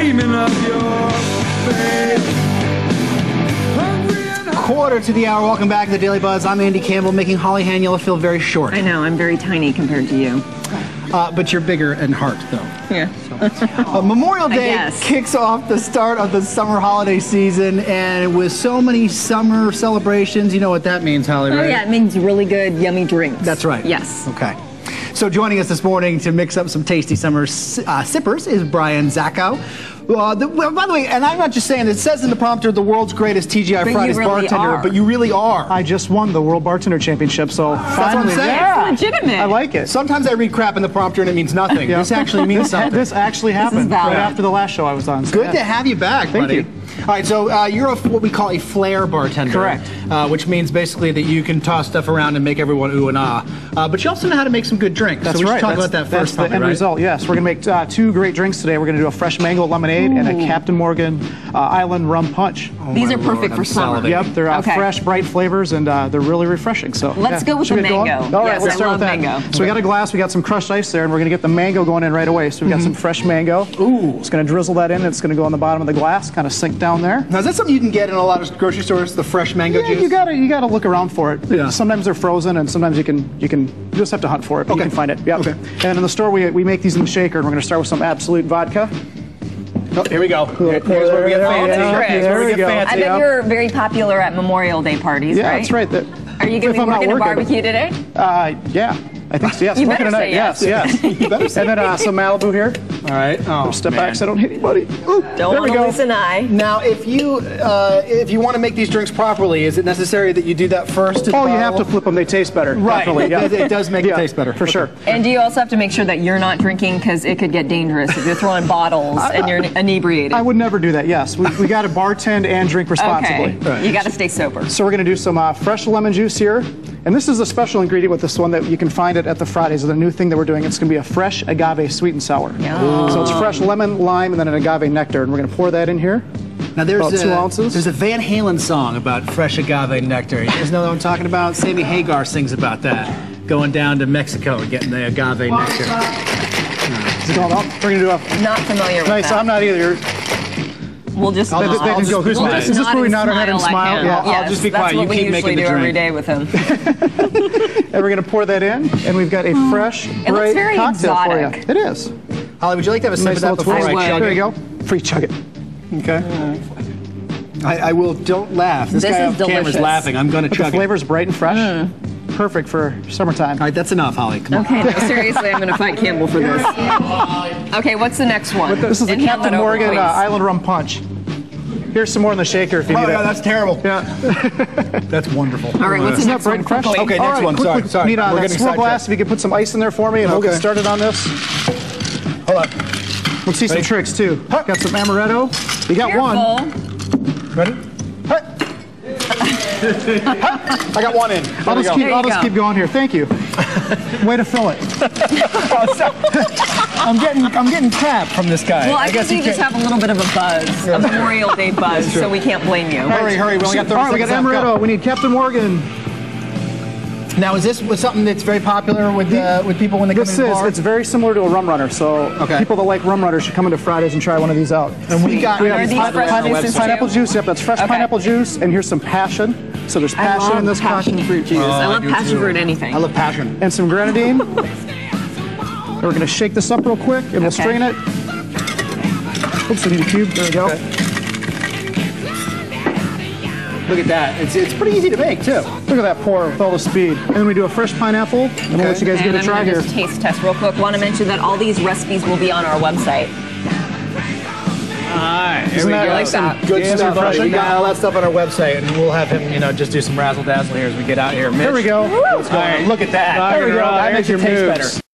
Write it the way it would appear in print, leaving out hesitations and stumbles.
dreaming of your face. Quarter to the hour. Welcome back to the Daily Buzz. I'm Andy Campbell, making Holly Haniel feel very short. I know, I'm very tiny compared to you. But you're bigger in heart, though. Yeah. Memorial Day kicks off the start of the summer holiday season, and with so many summer celebrations, you know what that means, Holly, right? Oh, yeah, it means really good, yummy drinks. That's right. Yes. Okay. So joining us this morning to mix up some tasty summer sippers is Brian Zacco. By the way, and I'm not just saying, it says in the prompter, the world's greatest TGI Fridays bartender, but you really are. I just won the World Bartender Championship, so that's what I'm saying. Yeah. It's legitimate. I like it. Sometimes I read crap in the prompter and it means nothing. Yeah. This actually means something. This actually happened right after the last show I was on. So Good to have you back, buddy. Thank you. All right, so you're what we call a flair bartender. Correct. Which means basically that you can toss stuff around and make everyone ooh and ah. But you also know how to make some good drinks. That's so we right. should talk about that first. That's the end result, yes. We're going to make two great drinks today. We're going to do a fresh mango lemonade and a Captain Morgan Island rum punch. These are perfect for summer. Yep, they're fresh, bright flavors, and they're really refreshing. So let's go with the mango. All right, yes, let's start with that. Mango. So we got a glass, we got some crushed ice there, and we're going to get the mango going in right away. So we've got some fresh mango. Ooh. It's going to drizzle that in, and it's going to go on the bottom of the glass, kind of sink down there. Now, is that something you can get in a lot of grocery stores, the fresh mango juice? You gotta look around for it. Yeah. Sometimes they're frozen, and sometimes you just have to hunt for it. But you can find it. Yep. Okay. And in the store, we make these in the shaker, and we're going to start with some Absolute vodka. Oh, here we go. Here's where we get fancy. There we go. I bet you're very popular at Memorial Day parties, yeah, right? That's right. Are you going to be working a barbecue today? Yeah. I think so, yes. You working better tonight. say yes. Yes. You better say and then some Malibu here. All right. Oh, step back so I don't hit anybody. Ooh, don't want to lose an eye. Now, if you want to make these drinks properly, is it necessary that you do that first? Oh, you have to flip them. They taste better. Right. Properly. Yeah. It does make it taste better. For sure. And do you also have to make sure that you're not drinking, because it could get dangerous if you're throwing bottles and you're inebriated? I would never do that, yes. We got to bartend and drink responsibly. Okay. Right. You got to stay sober. So we're going to do some fresh lemon juice here. And this is a special ingredient with this one that you can find it at the Fridays. The new thing that we're doing, it's going to be a fresh agave sweet and sour. Yum. So it's fresh lemon, lime, and then an agave nectar. And we're going to pour that in here. Now there's about 2 ounces. There's a Van Halen song about fresh agave nectar. You guys know what I'm talking about? Sammy Hagar sings about that. Going down to Mexico and getting the agave nectar. Is it going up? We're going to do a... Not familiar with Nice, that. I'm not either. We'll just They can go. Is this where we nod our head and smile? Yeah, I'll just be quiet. You keep making the drink. That's what we usually do every day with him. And we're going to pour that in, and we've got a fresh, looks bright very cocktail exotic. for you. It is. Holly, would you like to have a sip Nice of that little before twist. I chug There it? you go. Free chug it. Okay. I will. Don't laugh. This guy is off camera's delicious. laughing. I'm going to But chug the flavor's bright and fresh. Perfect for summertime. All right, that's enough, Holly. Come on. Okay, no, seriously, I'm going to fight Campbell for this. Okay, what's the next one? This is the And hand Captain that over, Morgan please. Island Rum Punch. Here's some more in the shaker if you need it. Yeah, that's terrible. Yeah. That's wonderful. All right, what's the next one? Fresh? Quickly. Okay, All next right, one. quickly, Sorry. Need We're that getting swirl glass. sidetracked. If you could put some ice in there for me, and we'll get started on this. Hold on. Let's see some tricks too. Got some amaretto. You got one. Ready? I got one in. I'll just keep going here. Thank you. Way to fill it. I'm getting crap from this guy. Well, I guess you just have a little bit of a buzz, a Memorial Day buzz, so we can't blame you. Hurry, we only got 30 All right, we got seconds left. amaretto. We need Captain Morgan. Now, is this something that's very popular with people when they come in the bar? It's very similar to a rum runner, so people that like rum runners should come into Fridays and try one of these out. And we got Are these fresh juices pineapple too? juice. Yep, that's fresh pineapple juice, and here's some passion. So there's passion in this passion fruit juice. I love passion fruit anything. I love passion. and some grenadine. And we're going to shake this up real quick, and we'll strain it. Oops, I need a cube. There we go. Look at that. It's pretty easy to make, too. Look at that pour with all the speed. And then we do a fresh pineapple, and we'll let you guys give it a try I'm here. gonna just taste test real quick. Want to mention that all these recipes will be on our website. All right, here Isn't we that go. like that? Good Yeah, stuff. refreshing. We got all that stuff on our website, and we'll have him, just do some razzle dazzle here as we get out here. Mitch, There we go. All right, look at that. There we go. That There's makes it your taste moves. better.